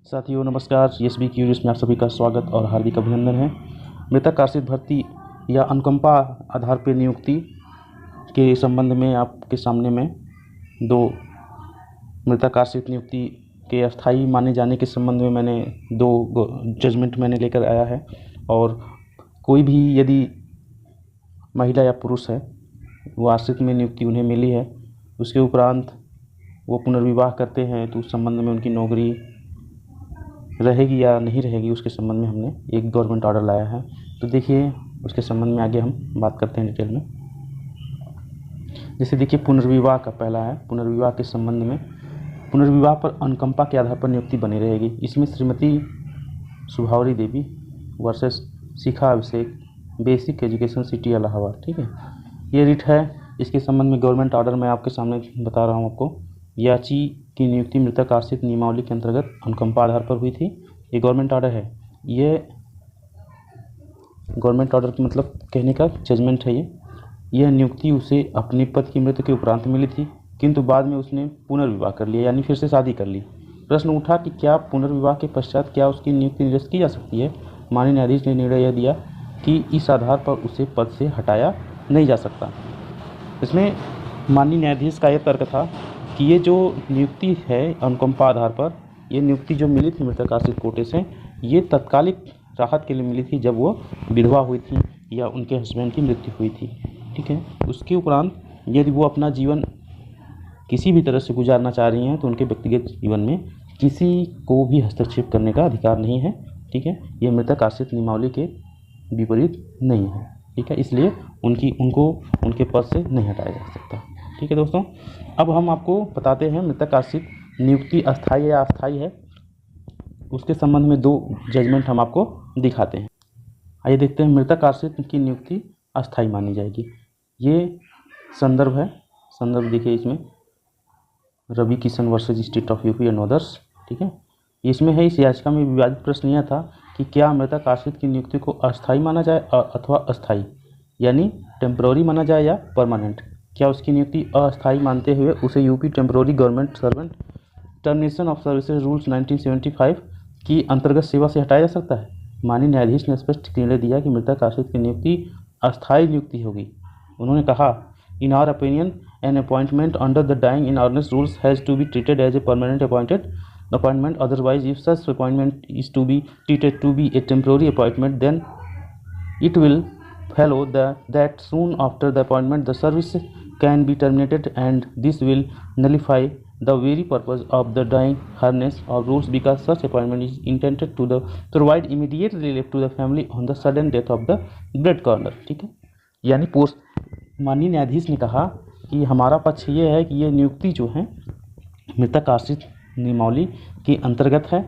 साथियों नमस्कार, SB curious में आप सभी का स्वागत और हार्दिक अभिनंदन है। मृतक आश्रित भर्ती या अनुकंपा आधार पर नियुक्ति के संबंध में आपके सामने में दो मृतक आश्रित नियुक्ति के अस्थायी माने जाने के संबंध में मैंने दो जजमेंट मैंने लेकर आया है। और कोई भी यदि महिला या पुरुष है वो आश्रित में नियुक्ति उन्हें मिली है, उसके उपरांत वो पुनर्विवाह करते हैं तो उस संबंध में उनकी नौकरी रहेगी या नहीं रहेगी, उसके संबंध में हमने एक गवर्नमेंट ऑर्डर लाया है। तो देखिए उसके संबंध में आगे हम बात करते हैं डिटेल में। जैसे देखिए पुनर्विवाह का पहला है, पुनर्विवाह के संबंध में पुनर्विवाह पर अनुकंपा के आधार पर नियुक्ति बनी रहेगी। इसमें श्रीमती सुभावरी देवी वर्सेस शिखा अभिषेक, बेसिक एजुकेशन सिटी इलाहाबाद, ठीक है, ये रिट है। इसके संबंध में गवर्नमेंट ऑर्डर मैं आपके सामने बता रहा हूँ आपको। याची की नियुक्ति मृतक आश्रित नियमावली के अंतर्गत अनुकंपा आधार पर हुई थी। ये गवर्नमेंट ऑर्डर है, ये गवर्नमेंट ऑर्डर का मतलब कहने का जजमेंट है। यह नियुक्ति उसे अपने पति की मृत्यु के उपरांत मिली थी, किंतु बाद में उसने पुनर्विवाह कर लिया, यानी फिर से शादी कर ली। प्रश्न उठा कि क्या पुनर्विवाह के पश्चात क्या उसकी नियुक्ति निरस्त की जा सकती है। माननीय न्यायाधीश ने निर्णय यह दिया कि इस आधार पर उसे पद से हटाया नहीं जा सकता। इसमें माननीय न्यायाधीश का यह तर्क था कि ये जो नियुक्ति है अनुकंपा आधार पर, ये नियुक्ति जो मिली थी मृतक आश्रित कोटे से, ये तत्कालिक राहत के लिए मिली थी जब वो विधवा हुई थी या उनके हस्बैंड की मृत्यु हुई थी, ठीक है। उसके उपरांत यदि वो अपना जीवन किसी भी तरह से गुजारना चाह रही हैं तो उनके व्यक्तिगत जीवन में किसी को भी हस्तक्षेप करने का अधिकार नहीं है, ठीक है। ये मृतक आश्रित नियमावली के विपरीत नहीं है, ठीक है, इसलिए उनको उनके पद से नहीं हटाया जा सकता, ठीक है दोस्तों। अब हम आपको बताते हैं मृतक आश्रित नियुक्ति अस्थायी या अस्थायी है, उसके संबंध में दो जजमेंट हम आपको दिखाते हैं। आइए देखते हैं मृतक आश्रित की नियुक्ति अस्थायी मानी जाएगी। ये संदर्भ है, संदर्भ देखिए इसमें Ravi Kishan versus state of UP and others, ठीक है। इसमें है, इस याचिका में विवादित प्रश्न यह था कि क्या मृतक आश्रित की नियुक्ति को अस्थायी माना जाए अथवा अस्थायी, यानी टेम्पररी माना जाए या परमानेंट। क्या उसकी नियुक्ति अस्थायी मानते हुए उसे UP temporary government servant termination of services rules 1975 की अंतर्गत सेवा से हटाया जा सकता है। माननीय न्यायाधीश ने स्पष्ट निर्णय दिया कि मृतक आश्रित की नियुक्ति अस्थायी नियुक्ति होगी। उन्होंने कहा, in our opinion an appointment under the dying in ordinance rules has to be treated as a permanent appointment, otherwise if such appointment is to be treated to be a temporary appointment, then it will follow that soon after the appointment the service can be terminated, and this will nullify the very purpose of the dying harness of rules, because such appointment is intended to provide immediate relief to the family on the sudden death of the bread corner, ठीक है। यानी माननीय न्यायाधीश ने कहा कि हमारा पक्ष ये है कि ये नियुक्ति जो है मृतक आश्रित नियमावली के अंतर्गत है,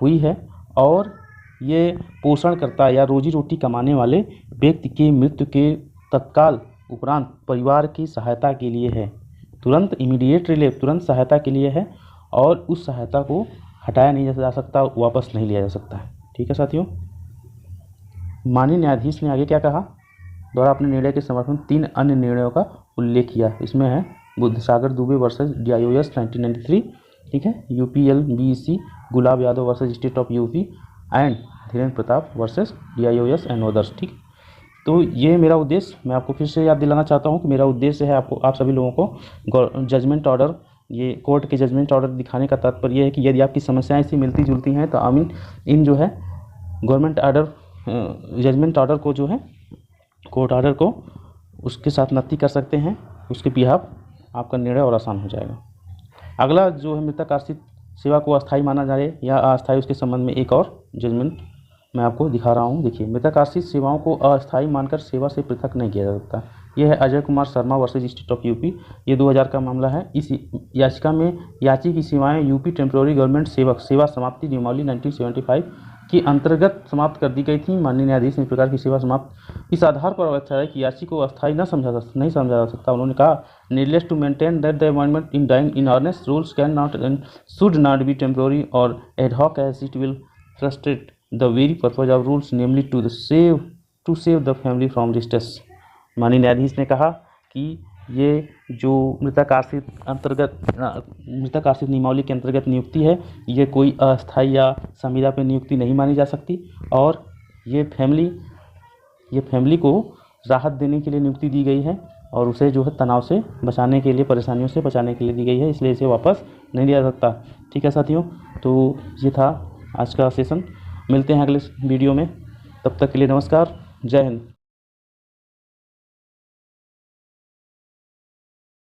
हुई है, और ये पोषणकर्ता या रोजी रोटी कमाने वाले व्यक्ति के मृत्यु के तत्काल उपरांत परिवार की सहायता के लिए है, तुरंत इमीडिएट रिलीफ, तुरंत सहायता के लिए है, और उस सहायता को हटाया नहीं जा सकता, वापस नहीं लिया जा सकता है, ठीक है साथियों। माननीय न्यायाधीश ने आगे क्या कहा, द्वारा अपने निर्णय के समर्थन 3 अन्य निर्णयों का उल्लेख किया। इसमें है बुद्धसागर दुबे वर्सेज DIOS 1993, ठीक है, UPLBC Gulab Yadav versus state of UP and Dhirendra Pratap versus DIOS and others, ठीक। तो ये मेरा उद्देश्य, मैं आपको फिर से याद दिलाना चाहता हूँ कि मेरा उद्देश्य है आप सभी लोगों को जजमेंट ऑर्डर, ये कोर्ट के जजमेंट ऑर्डर दिखाने का तात्पर्य है कि यदि आपकी समस्याएं ऐसी मिलती जुलती हैं तो आमीन इन जो है गवर्नमेंट ऑर्डर जजमेंट ऑर्डर को जो है कोर्ट ऑर्डर को उसके साथ नत्ती कर सकते हैं, उसके बिहाफ आपका निर्णय और आसान हो जाएगा। अगला जो है मृतक आश्रित सेवा को अस्थायी माना जाए या अस्थायी, उसके संबंध में एक और जजमेंट मैं आपको दिखा रहा हूँ। देखिए, मृतक आश्रित सेवाओं को अस्थायी मानकर सेवा से पृथक नहीं किया जा सकता। यह है Ajay Kumar Sharma versus state of UP, ये 2000 का मामला है। इस याचिका में याची की सेवाएं यूपी टेम्प्रोरी गवर्नमेंट सेवा समाप्ति नियमावली 1975 की अंतर्गत समाप्त कर दी गई थी। माननीय न्यायाधीश ने इस प्रकार की सेवा समाप्त इस आधार पर अवस्था है कि याची को अस्थायी नहीं समझा जा सकता। उन्होंने कहा, needless to maintain that the appointment in dying in ordinance rules can not and should not be temporary और ad hoc as it will frustrate the very purpose of rules, namely to save the family from distress. माननीय न्यायाधीश ने कहा कि ये जो मृतक आश्रित नियमावली के अंतर्गत नियुक्ति है, ये कोई अस्थायी या संविदा पे नियुक्ति नहीं मानी जा सकती और ये फैमिली को राहत देने के लिए नियुक्ति दी गई है और उसे जो है तनाव से बचाने के लिए, परेशानियों से बचाने के लिए दी गई है, इसलिए इसे वापस नहीं दिया जा सकता। ठीक है साथियों, तो ये था आज का सेशन। मिलते हैं अगले वीडियो में, तब तक के लिए नमस्कार, जय हिंद।